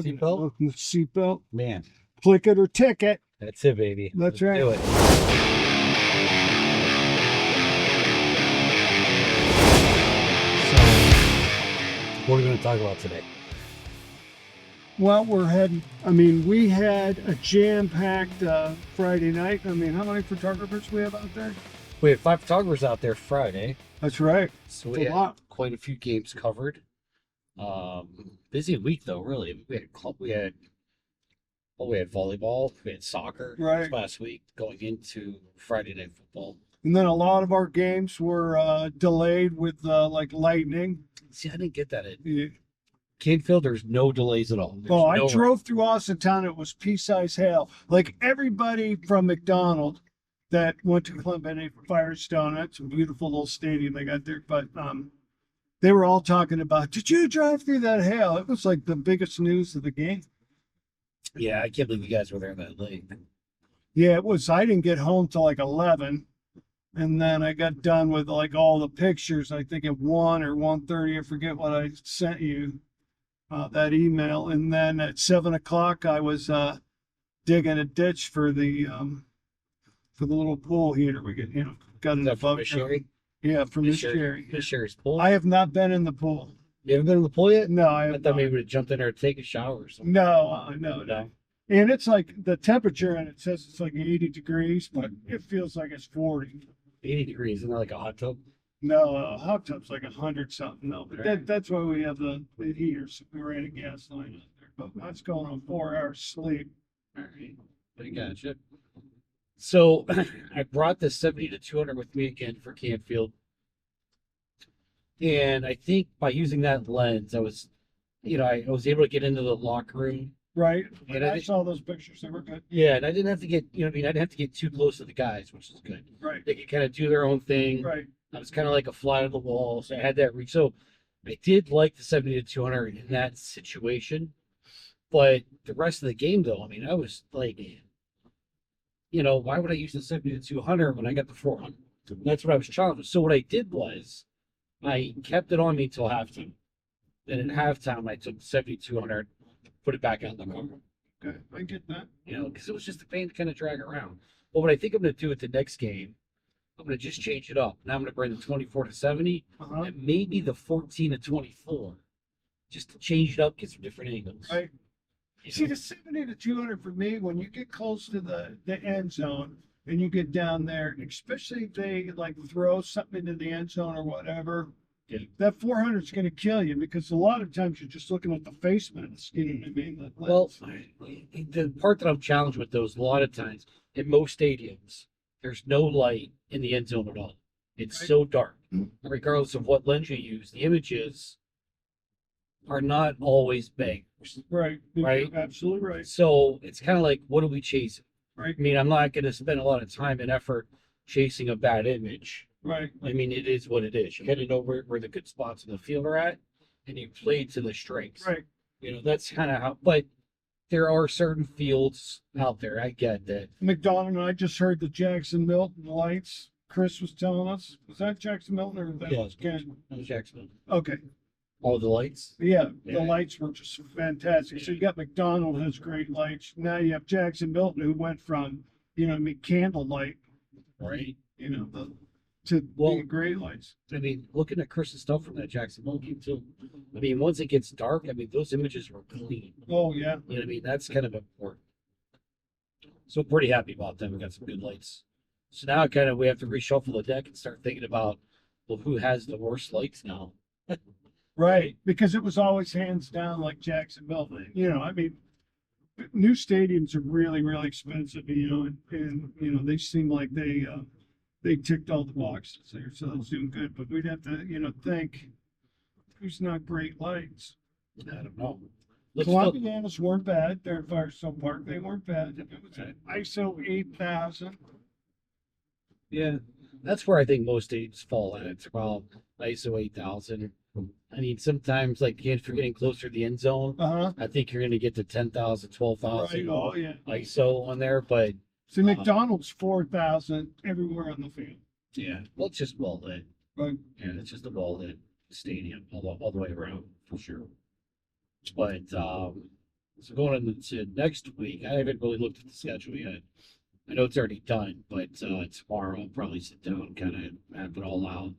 Seatbelt? Seatbelt. Man, Click it or ticket. that's it, baby. That's Let's right. do it. So, what are we going to talk about today? Well, we had a jam-packed Friday night. I mean, how many photographers we have out there? We had 5 photographers out there Friday, That's right. so It's we a had lot. quite a few games covered. Busy week though, really. We had volleyball, we had soccer Right. last week, going into Friday night football. And then a lot of our games were delayed with like lightning. See, I didn't get that. At Yeah. Canfield, there's no delays at all. There's Oh, I no drove through Austintown. It was pea-sized hail. Like everybody from McDonald that went to Clinton Firestone. That's a beautiful little stadium they got there. But they were all talking about, did you drive through that hail? It was like the biggest news of the game. Yeah, I can't believe you guys were there that late. Yeah, it was. I didn't get home till like 11. And then I got done with like all the pictures, I think at 1 or 1:30. I forget what I sent you, that email. And then at 7 o'clock, I was digging a ditch for the little pool heater we got Is in that the from boat. Miss Sherry? Yeah, from Miss Sherry. Miss Sherry's pool? I have not been in the pool. You haven't been in the pool yet? No, I I have thought not. maybe we'd jumped in there to take a shower or something. No. No. And it's like the temperature, and it says it's like 80 degrees, but it feels like it's 40. 80 degrees, isn't that like a hot tub? No, a hot tub's like 100 something. No, but Right. that's why we have the heaters. We ran a gas line out there, but that's going on 4 hours sleep. All right. I gotcha. So I brought the 70 to 200 with me again for Canfield. And I think by using that lens, I was able to get into the locker room. Right. And I saw those pictures. They were good. Yeah, and I didn't have to get, I didn't have to get too close to the guys, which is good. Right. They could kind of do their own thing. Right. I was kind of like a fly on the wall, so I had that reach. So I did like the 70 to 200 in that situation. But the rest of the game, though, I was like, why would I use the 70 to 200 when I got the 400? That's what I was challenged with. So what I did was I kept it on me till halftime. Then at halftime, I took the 70 to 200, put it back out in the car. Okay. I get that. Because it was just a pain to kind of drag around. But what I think I'm going to do at the next game, I'm going to just change it up. Now I'm going to bring the 24 to 70 Uh-huh. and maybe the 14 to 24, just to change it up, get some different angles. Right. See, the 70 to 200 for me, when you get close to the end zone and you get down there, especially if they like throw something into the end zone or whatever, Yeah. that 400 is going to kill you because a lot of times you're just looking at the face mask. You know what I mean? That Well, lens. the part that I'm challenged with those a lot of times in most stadiums, there's no light in the end zone at all. It's Right. so dark. Regardless of what lens you use, the images are not always bangers. Right. Right. You're absolutely right. So it's kind of like, what are we chasing? Right. I'm not going to spend a lot of time and effort chasing a bad image. Right. It is what it is. You got to know where the good spots in the field are at, and you play to the strengths. Right. That's kind of how. But there are certain fields out there. I get that. McDonald and I just heard the Jackson Milton lights. Chris was telling us. Was that Jackson Milton or that Yeah. was Ken? No Jackson. Okay. All the lights. Yeah, Yeah. the lights were just fantastic. So you got McDonald has great lights. Now you have Jackson Milton who went from, candlelight, Right. to Well- being great lights. Looking at Chris's stuff from that Jacksonville game too. Once it gets dark, those images were clean. Oh yeah. That's kind of important. So pretty happy about them. We got some good lights. So now we have to reshuffle the deck and start thinking about, well, who has the worst lights now? Right. Because it was always hands down like Jackson Milton. New stadiums are really, really expensive, and they seem like they ticked all the boxes there, so that's doing good. But we'd have to, think who's not great lights. I don't know. Columbiana's weren't bad. They're at Firestone Park. They weren't bad. It was an ISO 8000. Yeah, that's where I think most stadiums fall at. It's about ISO 8000. Sometimes, like, if you're getting closer to the end zone, Uh-huh. I think you're going to get to 10,000, 12,000 Right. Oh, yeah. ISO on there. But See, McDonald's 4,000 everywhere on the field. yeah, well, it's just well lit. Right. Yeah, it's just a well lit stadium all the way around for sure. But So going into next week, I haven't really looked at the schedule yet. I know it's already done, but tomorrow I'll probably sit down and kind of map it all out.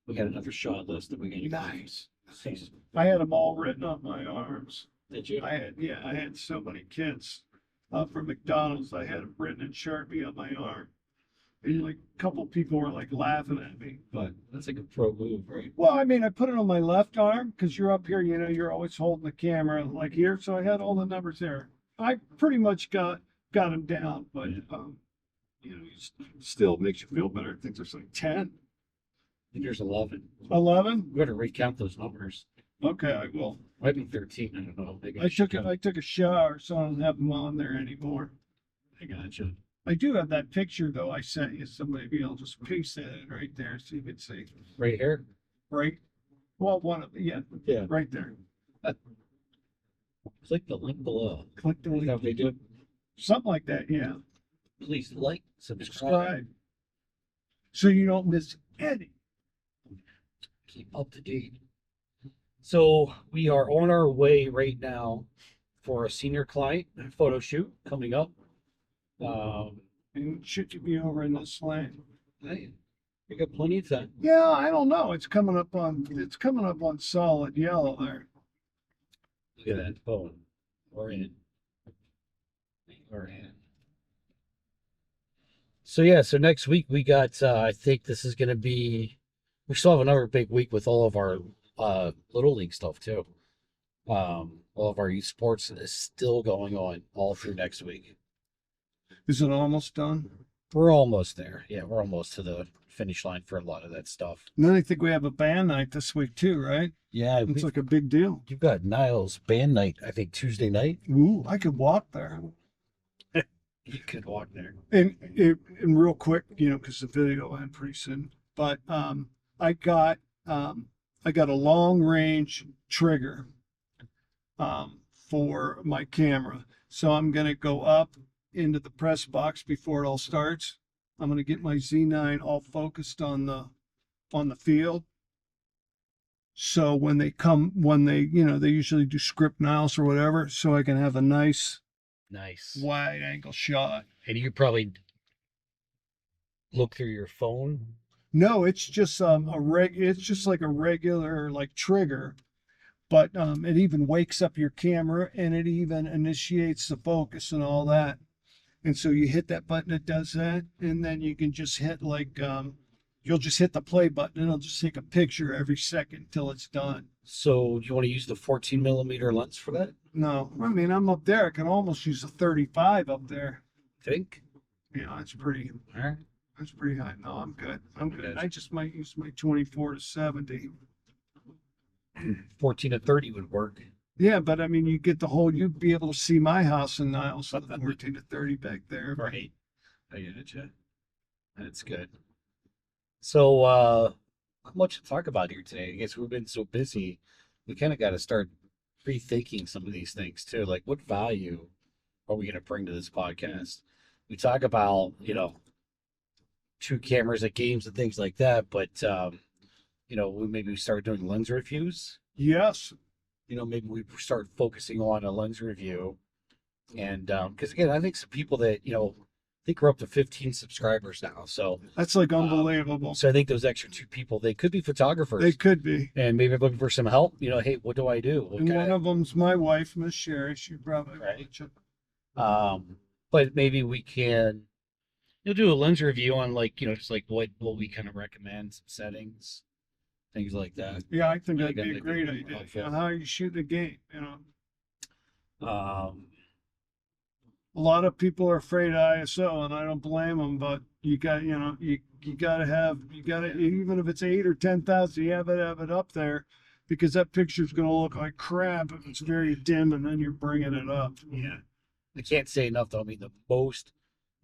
We got another shot list that we're going to Nice. see. I had them all written on my arms. Did you? I had so many kids from McDonald's. I had them written in Sharpie on my arm. And like a couple people were like laughing at me, but That's like a pro move, right? well, I mean, I put it on my left arm because you're up here, you know, you're always holding the camera like here. So I had all the numbers there. I pretty much got them down, but you know, still makes you feel better. I think there's like 10, I think there's 11. 11. We got to recount those numbers. Okay, I will. Might be 13. I don't know. Maybe I should took count. I took a shower, so I don't have them on there anymore. I gotcha. I do have that picture though I sent you, so maybe I'll just paste that in right there so you can see. Right here? Right? Well, one of yeah, Yeah. right there. Click the link below. Click the Is that link. what they do? Something like that, yeah. Please like, subscribe, Subscribe. So you don't miss any. keep up to date. So we are on our way right now for a senior client photo shoot coming up. And should you be over in this lane? Hey, you got plenty of time. Yeah, I don't know. It's coming up on solid yellow there. Look at that phone. We're in. We're in. So yeah, so next week we got I think this is gonna be we still have another big week with all of our little league stuff too. All of our youth sports is still going on all through next week. Is it almost done? We're almost there. Yeah, we're almost to the finish line for a lot of that stuff. And then I think we have a band night this week too, right? Yeah, It's like a big deal. you've got Niles band night, I think Tuesday night. Ooh, I could walk there. You could walk there. And real quick, you know, because the video will end pretty soon. But I got a long range trigger for my camera. So I'm gonna go up into the press box before it all starts. I'm gonna get my Z9 all focused on the field. So when they you know, they usually do script Niles or whatever, so I can have a nice Nice. wide angle shot. And you could probably look through your phone. No, it's just it's just like a regular like trigger, but it even wakes up your camera and it even initiates the focus and all that. And so you hit that button, it does that, and then you can just hit like you'll just hit the play button and it'll just take a picture every second till it's done. So do you want to use the 14 millimeter lens for that? No, I mean I'm up there. I can almost use a 35 up there. Think. Yeah, that's pretty. All right. That's pretty high. No, I'm good. I'm good. I just might use my 24 to 70. 14 to 30 would work. Yeah, but I mean, you'd be able to see my house in Niles with the 14 to 30 back there. Right. I get it, Chad. That's good. So, not much to talk about here today. I guess we've been so busy. We kind of got to start rethinking some of these things too. Like, what value are we going to bring to this podcast? We talk about, you know, 2 cameras at games and things like that, but, you know, we start doing lens reviews. Yes. You know, maybe we start focusing on a lens review. And because again, I think some people that, you know, I think we're up to 15 subscribers now. So That's like unbelievable. so I think those extra 2 people, they could be photographers. They could be. And maybe looking for some help. You know, hey, what do I do? What And can one I- of them's my wife, Miss Sherry. She probably Right. should. But maybe we can, you'll do a lens review on like, you know, just like what we kind of recommend, some settings, things like that. Yeah, I think I that'd think be a that great might be idea. helpful. You know, how you shoot the game, you know. A lot of people are afraid of ISO, and I don't blame them. But you got, you know, you gotta even if it's 8 or 10,000, you have it up there, because that picture's gonna look like crap if it's very dim, and then you're bringing it up. Yeah. I can't say enough though. I mean, the most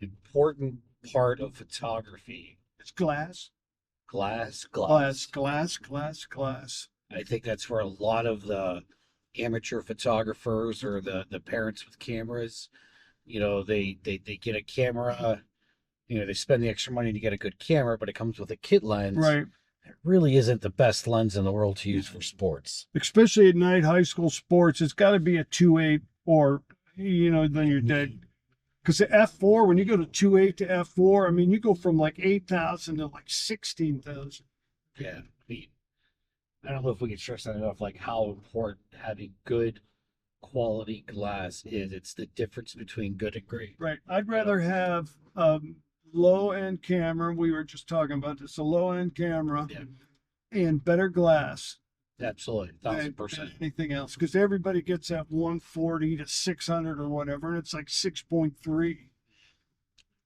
important part of photography, It's glass. glass. I think that's where a lot of the amateur photographers or the parents with cameras, you know, they get a camera, you know, they spend the extra money to get a good camera, but it comes with a kit lens. Right. It really isn't the best lens in the world to use for sports. Especially at night, high school sports, it's got to be a 2.8 or, then you're dead. Because the F4, when you go to 2.8 to F4, I mean, you go from like 8,000 to like 16,000. Yeah. I don't know if we can stress that enough, like how important having good quality glass is. It's the difference between good and great. Right. I'd rather have a low-end camera. We were just talking about this, a low-end camera Yeah. and better glass Absolutely. than 1,000%. anything else. Because everybody gets that 140 to 600 or whatever, and it's like 6.3.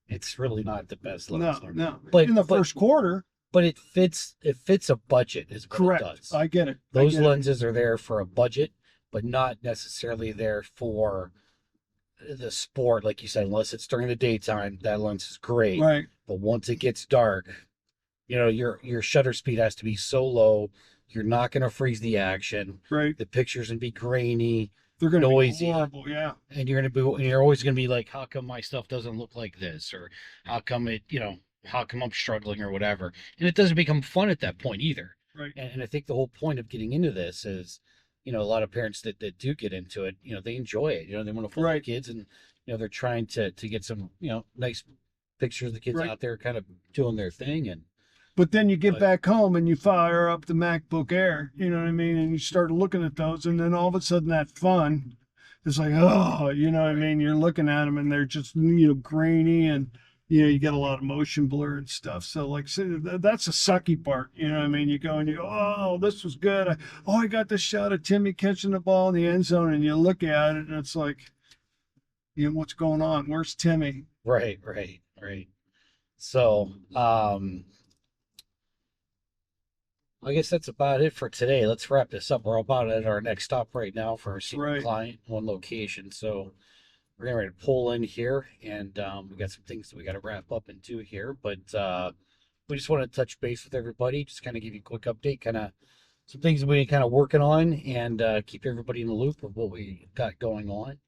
It's really not the best lens. No. But in the first quarter. But it fits a budget is what Correct. it does. I get it. Those lenses are there for a budget, but not necessarily there for the sport, like you said, unless it's during the daytime, that lens is great. Right. But once it gets dark, your shutter speed has to be so low, you're not going to freeze the action. Right. The picture's going to be grainy. They're going to be noisy. horrible, yeah. And you're always going to be like, how come my stuff doesn't look like this? Or how come how come I'm struggling or whatever? And it doesn't become fun at that point either. Right. And I think the whole point of getting into this is, a lot of parents that do get into it, they enjoy it. They want to follow the kids, and they're trying to get some, nice pictures of the kids out there kind of doing their thing. But then you get back home and you fire up the MacBook Air, you know what I mean? And you start looking at those, and then all of a sudden that fun is like, oh, you know what I mean? You're looking at them and they're just, grainy, and, you get a lot of motion blur and stuff. So that's the sucky part. You know what I mean? You go, oh, this was good. I got this shot of Timmy catching the ball in the end zone, and you look at it and it's like, what's going on? Where's Timmy? Right. So, I guess that's about it for today. Let's wrap this up. We're about at our next stop right now for our senior client, one location. So we're getting ready to pull in here, and we got some things that we got to wrap up and do here. But we just want to touch base with everybody, just kind of give you a quick update, kind of some things that we're kind of working on, and keep everybody in the loop of what we got going on.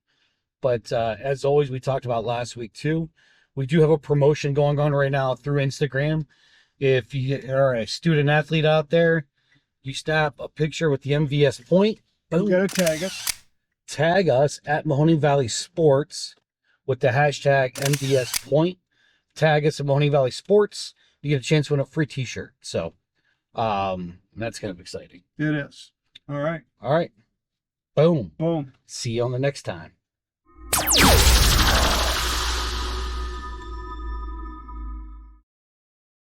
But as always, we talked about last week too. We do have a promotion going on right now through Instagram. If you are a student athlete out there, you snap a picture with the MVS point. You gotta tag us. Tag us at Mahoning Valley Sports with the hashtag MVS point. Tag us at Mahoning Valley Sports. You get a chance to win a free t-shirt. So that's kind of exciting. It is. All right. Boom. Boom. See you on the next time.